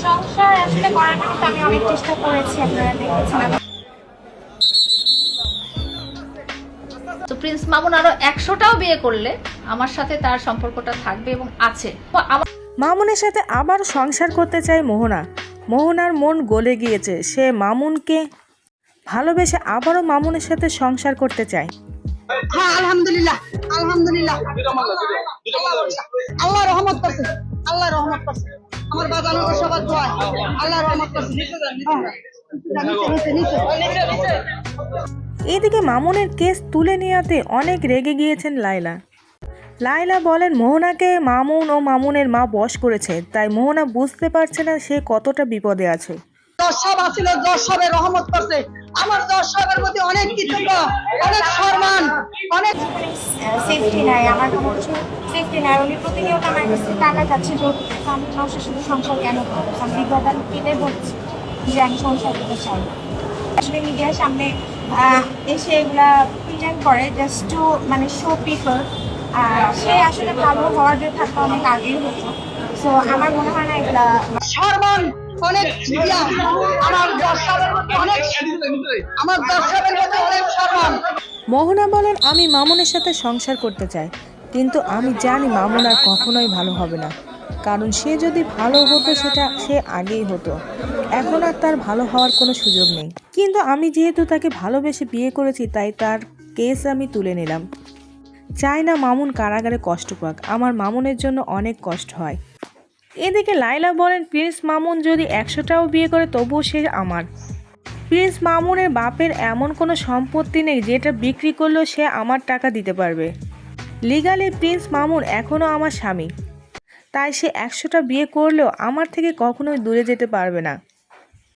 সংসার আসলে করার জন্য তো আমি অনেক চেষ্টা করেছি, আপনারা দেখেছেন। তো প্রিন্স মামুন আরো 100টাও বিয়ে করলে আমার সাথে তার সম্পর্কটা থাকবে এবং আছে। মামুনের সাথে আবার সংসার করতে চায় মোহনা। মোহনার মন গলে গিয়েছে, সে মামুনকে ভালোবেসে আবারও মামুনের সাথে সংসার করতে চায়। হ্যাঁ, আলহামদুলিল্লাহ আলহামদুলিল্লাহ, আল্লাহ রহমত করছে, আল্লাহ রহমত করছে, আমার বাজানোর সবার দোয়া, আল্লাহ রহমত করছে। এদিকে মামুনের কেস তুলে নেওয়াতে অনেক রেগে গিয়েছেন লায়লা। লায়লা বলেন মোহনাকে মামুন ও মামুনের মা বশ করেছে, তাই মোহনা বুঝতে পারছে না সে কতটা বিপদে আছে। দর্শক আসলে দর্শকের রহমত করছে, আমার দর্শকের প্রতি অনেক কৃতজ্ঞ, অনেক সম্মান, অনেক সেফটি নাই, আমার কোনো কিছু সেফটি নাই। উনি প্রতিনিয়ত আমার কাছে টাকা চাচ্ছে, আমি মানুষের সাথে সংসার কেন করবো? আমি বিগত কেটে বলছি যে আমি সংসার করতে চাই। আসলে মিডিয়ার সামনে এসে এগুলা প্রেজেন্ট করে জাস্ট টু মানে শো পিপল। সে আসলে ভালো হওয়ার যে থাকতে অনেক আগেই হতো। সো আমার মনে হয় না এগুলা সম্মান, অনেক আমার দর্শকের প্রতি অনেক, আমার দর্শকের প্রতি অনেক সম্মান। মোহনা বলেন আমি মামুনের সাথে সংসার করতে চাই, কিন্তু আমি জানি মামুন আর কখনোই ভালো হবে না, কারণ সে যদি ভালো হতো সেটা সে আগেই হতো, এখন আর তার ভালো হওয়ার কোনো সুযোগ নেই। কিন্তু আমি যেহেতু তাকে ভালোবেসে বিয়ে করেছি, তাই তার কেস আমি তুলে নিলাম। চাই না মামুন কারাগারে কষ্ট পাক, আমার মামুনের জন্য অনেক কষ্ট হয়। এদিকে লায়লা বলেন প্রিন্স মামুন যদি 100টাও বিয়ে করে তবুও সে আমার। প্রিন্স মামুনের বাপের এমন কোনো সম্পত্তি নেই যেটা বিক্রি করলেও সে আমার টাকা দিতে পারবে। লিগালি প্রিন্স মামুন এখনও আমার স্বামী, তাই সে 100টা বিয়ে করলেও আমার থেকে কখনোই দূরে যেতে পারবে না।